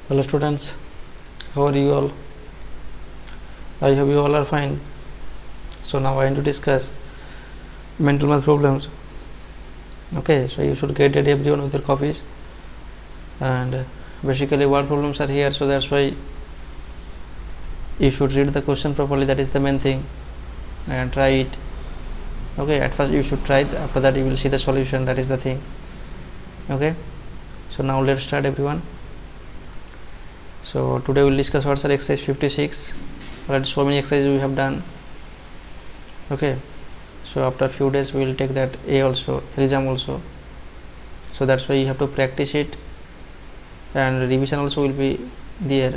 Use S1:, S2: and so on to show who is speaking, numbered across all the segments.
S1: Hello students, how are you all? I hope you all are fine. So now I want to discuss mental math problems. Okay, so you should get ready everyone with your copies, and basically what problems are here, so that's why you should read the question properly. That is the main thing, and try it. Okay, at first you should try it, after that you will see the solution. That is the thing. Okay, so now let's start everyone. So today we'll discuss what's our exercise 56. Already so many exercises we have done. Okay, so after a few days we will take that exam also, so that's why you have to practice it, and revision also will be there.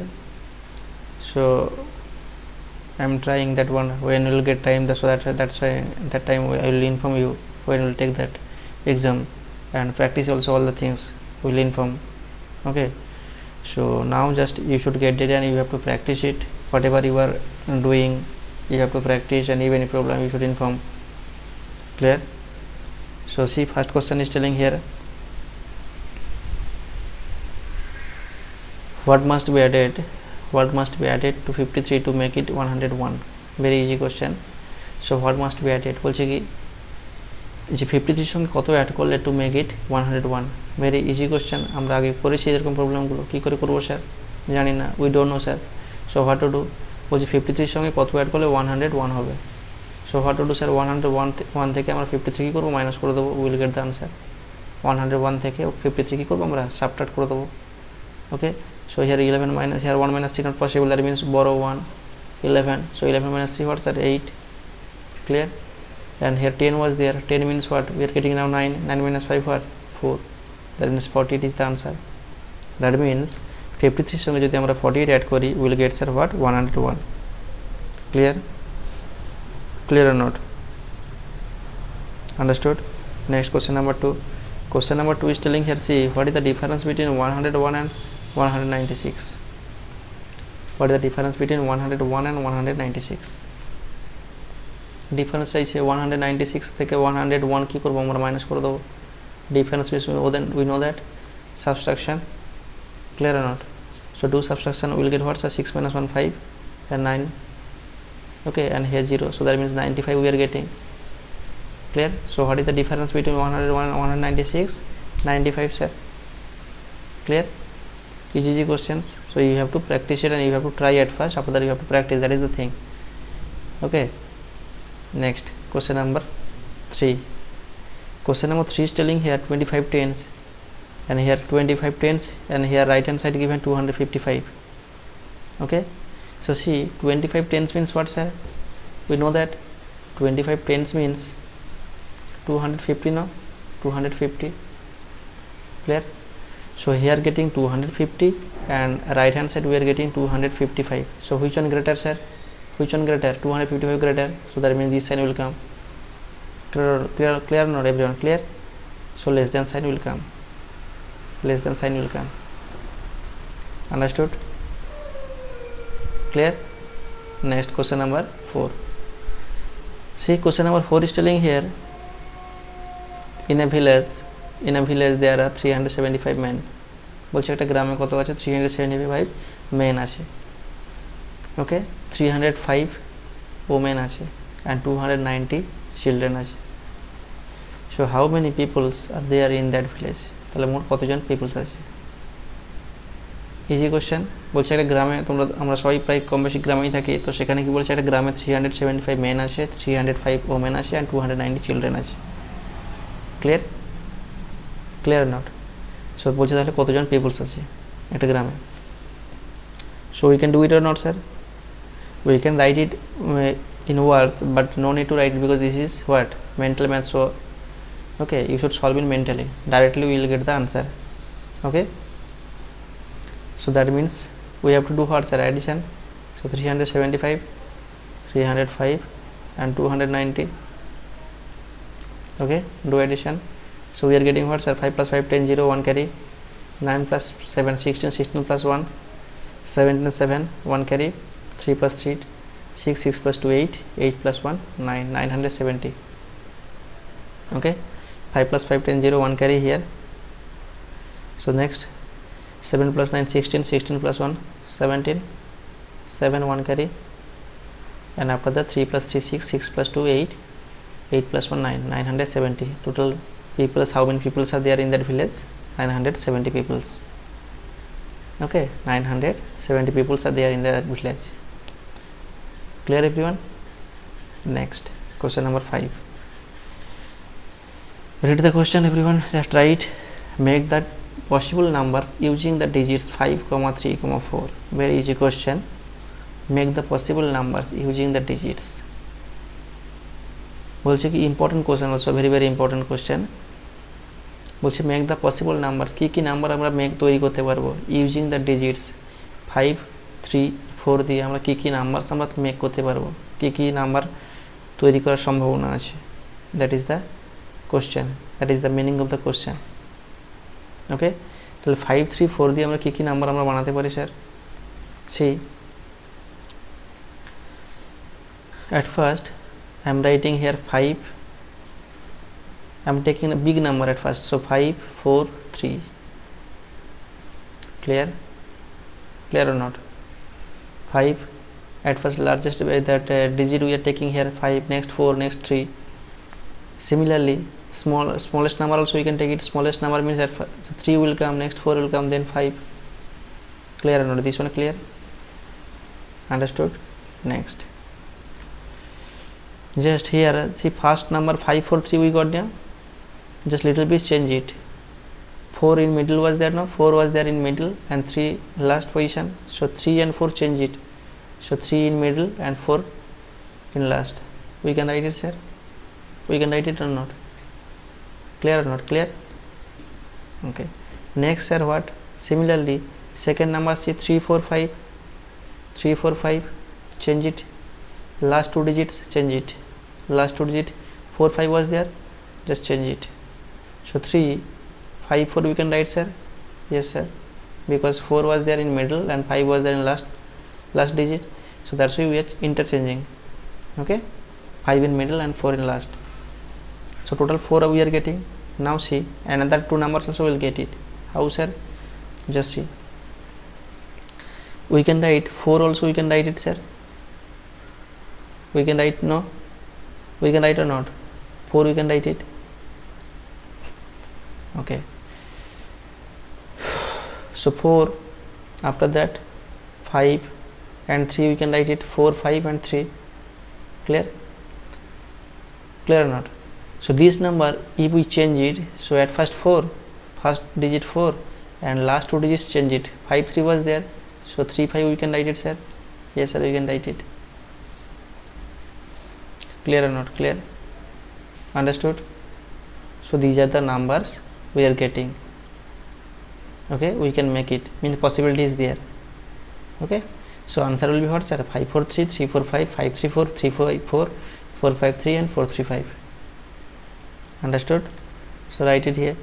S1: So I'm trying that one when you will get time, so that's why that time I will inform you when you will take that exam, and practice also all the things will inform. Okay, so now just you should get it and you have to practice it. Whatever you are doing, you have to practice, and even any problem you should inform. Clear? So see, first question is telling here, what must be added to 53 to make it 101? Very easy question. So what must be added বলছে কি যে 53 সঙ্গে কত add করলে to make it 101? Very easy question, আমরা আগে করেছি এরকম প্রবলেমগুলো। কী করে করবো স্যার জানি না, we don't know sir. So what to do, বলছি 53 সঙ্গে কত অ্যাড করলে 101 হবে। So what to do sir, 101 থেকে আমরা 53 কী করবো, মাইনাস করে দেবো, উইল গেট দ্য আনসার। 101 থেকে 53 কী করবো, আমরা সাবট্রাক্ট করে দেবো। ওকে, so here 11 minus, here 1 minus 3 not possible, that means borrow 1, 11. So 11 minus 3 what's that, 8. Clear? And here 10 was there, 10 means what, we are getting now 9, 9 minus 5 what, 4, that means 48 is the answer. That means 53 সঙ্গে যদি আমরা 48 add করি, we will get sir what, 101. Clear? Clear or not? Understood? Next question number 2. Question number 2 is telling here, see, what is the difference between 101 and 196? What is the difference between 101 and 196? Difference চাইছে 196 থেকে 101 কি করব, আমরা minus করে দেব। Difference means we know that subtraction. Clear or not? So do subtraction, we will get what's 6 minus 1, 5 and 9. Okay, and here 0, so that means 95 we are getting. Clear? So what is the difference between 101 and 196? 95 sir. Clear? Easy questions, so you have to practice it and you have to try at first, after that you have to practice, that is the thing. Okay, next question number 3. Question number 3 is telling here 25 tens, and here 25 tens, and here right hand side given 255. Okay, so see, 25 tens means what sir, we know that 25 tens means 250, no, 250. Clear? So here getting 250, and right hand side we are getting 255. So which one greater sir, which one greater, 255 greater, so that means this sign will come. Clear not everyone? Clear? So less than sign will come, less than sign will come. Understood? Clear? Next question number 4. See, question number 4 is telling here, in a village there are 375 men. বলছে একটা গ্রামে কত আছে, 375 men আছে। ওকে, 305 women আছে, and 290 children আছে। So how many peoples are there in that village? তাহলে মোট কতজন পিপলস আছে? Easy question. বলছে একটা গ্রামে, আমরা সবাই প্রায় কম বেশি গ্রামেই থাকি, তো সেখানে কি বলছে, একটা গ্রামে 375 men আছে, 305 women আছে, and 290 children আছে। ক্লিয়ার? Clear not? সো বলছে তাহলে কতজন পিপলস আছে একটা গ্রামে। So we can do it or not sir? We can write it in words, but no need to write it because this is what, mental math. So okay, you should solve it mentally, directly we will get the answer. Okay, so that means we have to do what sir, addition. So 375, 305 and 290. Okay, do addition. So we are getting what sir, 5 plus 5 10, 0, 1 carry, 9 plus 7 16, 16 plus 1 17, 7 1 carry, 3 plus 3 6, 6 plus 2 8, 8 plus 1 9, 970. Okay, 5 plus 5 10, 0, 1 carry here. So next 7 plus 9 16, 16 plus 1 17, 7 1 carry, and after that 3 plus 3 6, 6 plus 2 8, 8 plus 1 9, 970. Total people, how many people are there in that village? 970 people. Okay, 970 people are there in that village. Clear everyone? Next, question number 5. Read the question everyone, just write. Make the possible numbers using the digits 5, 3, 4. Very easy question. Make the possible numbers using the digits. বলছে কি important question, also very very important question. বলছে make the possible numbers, কী কী number আমরা make তৈরি করতে পারবো using the digits 5, 3, 4 দিয়ে আমরা কী কী নাম্বারস আমরা মেক করতে পারবো, কী কী নাম্বার তৈরি করার সম্ভাবনা আছে। That is the question, that is the meaning of the question. Okay, তাহলে 5, 3, 4 দিয়ে আমরা কী কী নাম্বার আমরা বানাতে পারি sir? See at first I am writing here 5. I am taking a big number at first, so 5, 4, 3. Clear or not? 5 at first, largest that digit we are taking here 5, next 4, next 3. Similarly, smallest number also we can take it. Smallest number means at first, so 3 will come, next 4 will come, then 5. Clear or not? This one clear? Understood? Next, just here see first number 5, 4, 3 we got there. Just little bit change it. 4 in middle was there, no? 4 was there in middle and 3 last position, so 3 and 4 change it, so 3 in middle and 4 in last. We can write it, sir? We can write it or not? Clear or not? Clear? Okay, next, sir, what? Similarly, second number, see 3, 4, 5, 3, 4, 5, change it. Last two digits, change it. Last two digit 4, 5 was there, just change it. So 3, 5, 4 we can write, sir? Yes, sir, because 4 was there in middle and 5 was there in last digit, so that's why we are interchanging. Okay, 5 in middle and 4 in last, so total 4 we are getting. Now see, another two numbers also will get it. How, sir? Just see, we can write 4 also, we can write it, sir? We can write, no? We can write or not? 4 we can write it. Okay, so 4, after that 5 and 3 we can write it. 4, 5 and 3. Clear or not? So this number, if we change it, so at first 4, first digit 4 and last two digits change it. 5, 3 was there, so 3, 5 we can write it, sir? Yes, sir, we can write it. Clear or not? Clear? Understood? So these are the numbers we are getting. Okay, we can make it, means possibility is there. Okay, so answer will be what, sir? 5, 4, 3, 3, 4, 5, 5, 3, 4, 3, 4, 4, 4, 5, 3 and 4, 3, 5. Understood? So write it here.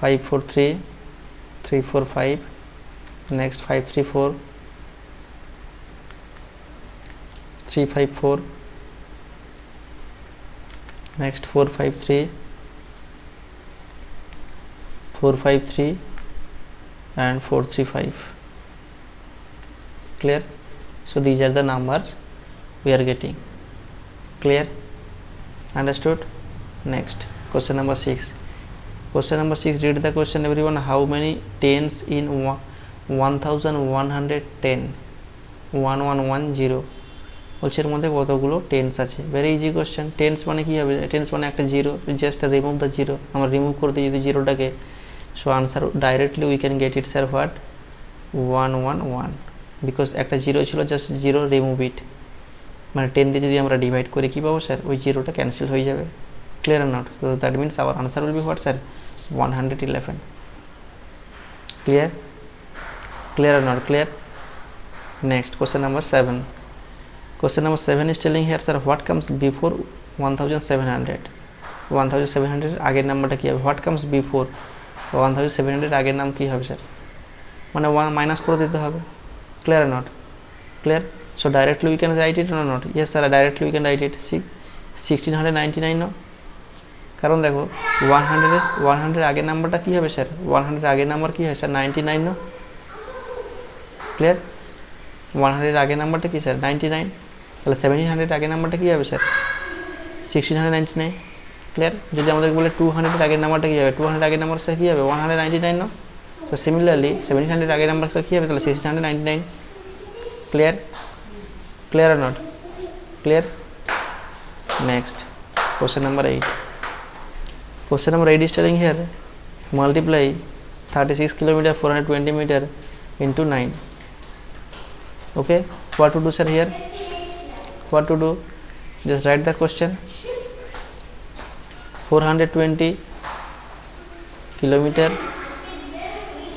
S1: 5, 4, 3, 3, 4, 5, next 5, 3, 4, 3, 5, 4, next 4, 5, 3, 4, 5, 3 and 4, 3, 5. Clear? So these are the numbers we are getting. Clear? Understood? Next, question number 6. Question number 6, read the question everyone. How many tens in 1110? 1110 বলছে এর মধ্যে কতগুলো tense আছে। Very easy question. Tense মানে কী হবে? Tens মানে একটা zero, just remove the zero. আমরা রিমুভ করে দিই যদি জিরোটাকে, so answer directly we can get it, sir, what? 111, because একটা জিরো ছিল, জাস্ট জিরো, রিমুভ ইট, মানে 10 দিয়ে যদি আমরা ডিভাইড করে কী পাবো, স্যার? ওই জিরোটা ক্যান্সেল হয়ে যাবে। Clear are not? So that means hour answer will be what, sir? 111. Clear or not? Clear? Next, question number 7. Question number 7 is telling here, sir, what comes before 1700? 1700 আগের নাম্বারটা কী হবে? What comes before 1700 আগের নাম কী হবে, sir? মানে 1 minus করে দিতে হবে। Clear are not? Clear? So directly we can write it or not? Yes, sir, directly we can write it. See, 1699, no? কারণ দেখো 100 আগের নাম্বারটা কী হবে স্যার, 100 আগের নাম্বার কী হয় স্যার 99 না, ক্লিয়ার। 100 আগের নাম্বারটা কী স্যার 99, তাহলে 1700 আগের নাম্বারটা কী হবে স্যার 1699, ক্লিয়ার। যদি আমাদের বলে 200 আগের নাম্বারটা কী হবে, 200 আগের নাম্বার স্যার কী হবে 199 না। তো সিমিলারলি 1700 আগের নাম্বার স্যার কী হবে তাহলে 1699, clear, clear are not clear. Next, question number 8. Question number 8 is telling here, multiply 36 kilometer 420 meter into 9. Okay, what to do sir here? What to do? Just write the question. 420 kilometer.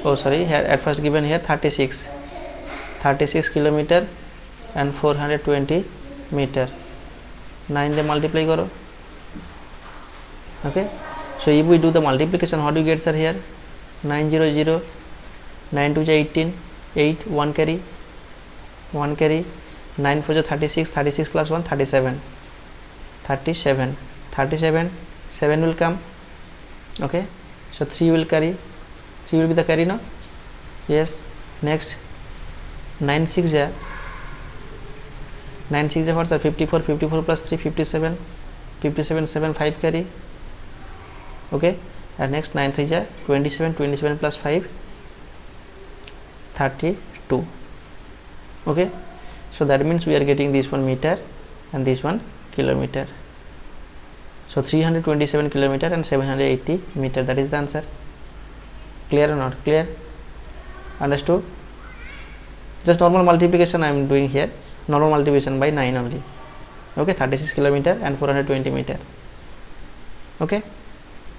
S1: Oh sorry, here at first given here 36 kilometer and 420 meter. 9 they multiply karo. Okay, so if we do the multiplication, what do you get sir here? 900, 9 2 18, 8 1 carry, 9 4 36 plus 1 37, 7 will come. Okay, so 3 will carry, 3 will be the carry, no? Yes. Next, 9 6 ja, 9 6 ja what sir 54 plus 3 57 7 5 carry. Okay, and next 9 3 ja 27 plus 5 32. Okay, so that means we are getting this one meter and this one kilometer. So 327 kilometer and 780 meter, that is the answer. Clear or not clear? Understood? Just normal multiplication I am doing here, normal multiplication by 9 only. Okay, 36 kilometer and 420 meter. Okay,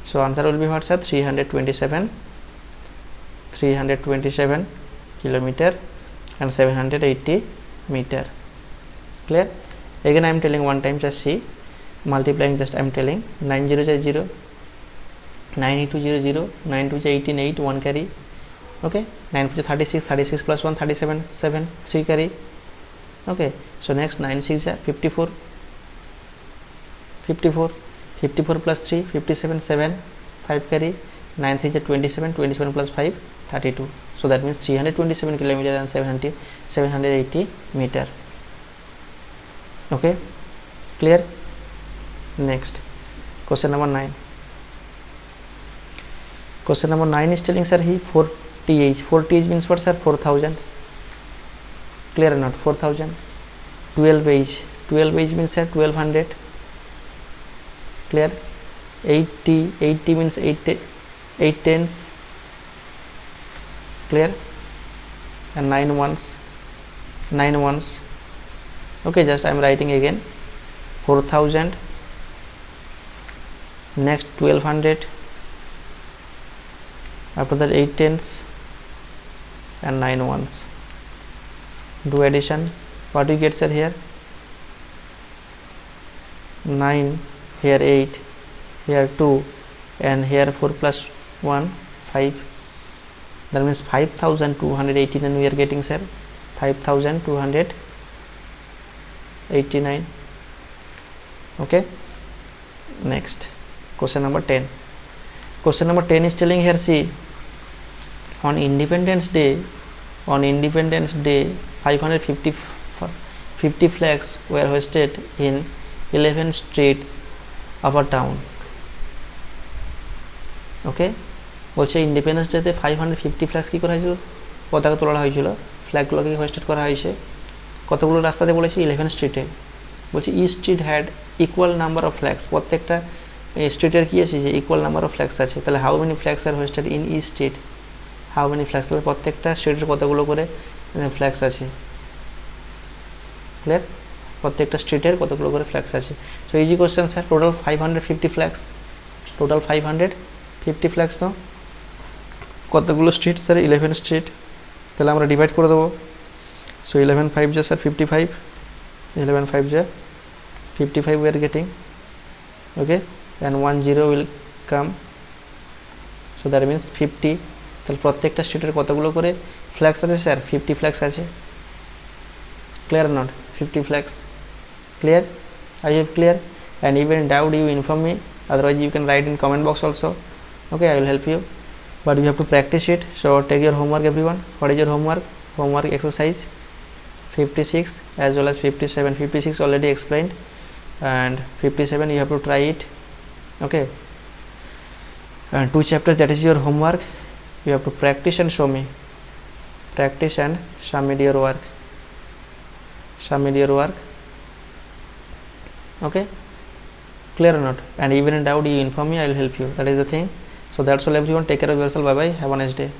S1: so answer will be what sir 327 kilometer and 780 meter. Clear? Again I am telling one time, just see, multiplying, just I am telling 90 0, 92 0, 92 18 8 1 carry. Okay, 9 36 plus 1 37 7 3 carry. Okay, so next 9 6 54 plus 3 57 7 5 carry. 9 3 27 plus 5 32. So that means 327 kilometer and 780 meter. Okay, clear? Next, question number 9. Question number 9 is telling sir he 4th means what sir 4000. Clear or not? 4000. 12 age means sir 1200. Clear? 80 means 8 tens. Clear? And 9 ones. Okay, just I am writing again 4000, next 1200, after that 8 tens and 9 ones. Do addition. What do you get sir here? 9, here 8, here 2, and here 4 plus 1 5. That means 5280. Then we are getting sir 5289. Okay, next, question number 10. Question number 10 is telling here, see, on Independence Day 550 flags were hoisted in 11 streets of a town. Okay, বলছে independence ডেতে 550 flags কী করা হয়েছিল, পতাকা তোলা হয়েছিল, ফ্ল্যাগগুলোকে hoisted করা হয়েছে কতগুলো রাস্তাতে বলেছি 11 স্ট্রিটে। বলছি each street had equal number of flags, প্রত্যেকটা স্ট্রিটের কী আছে যে ইকুয়াল নাম্বার অফ ফ্ল্যাগস আছে। তাহলে how many flags are hoisted in a street, how many flags, তাহলে প্রত্যেকটা স্ট্রিটের কতগুলো করে ফ্ল্যাগস আছে। ক্লিয়ার? প্রত্যেকটা স্ট্রিটের কতগুলো করে ফ্ল্যাগস আছে। So easy question sir, total 550 flags, total 550 flags. না কতগুলো স্ট্রিট স্যার 11 স্ট্রিট, তাহলে আমরা ডিভাইড করে দেবো। সো 11 5 যা স্যার 55, 11 5 যা 55 we are getting. Okay, and 1 0 will come, so that means 50. তাহলে প্রত্যেকটা স্ট্রিটের কতগুলো করে ফ্ল্যাগস আছে স্যার 50 ফ্ল্যাগস আছে। Clear not? 50 flags. Clear? I have clear. And even in doubt you inform me. otherwise you can write in comment box also. Okay, I will help you, but you have to practice it. So take your homework everyone. What is your homework? Homework exercise 56 as well as 57. 56 already explained, and 57 you have to try it. Okay, and 2 chapters, that is your homework. You have to practice and show me. Practice and submit your work. Submit your work. Okay, clear or not? And even in doubt you inform me, I will help you. That is the thing. So that's all everyone. Take care of yourself. Bye bye. Have a nice day.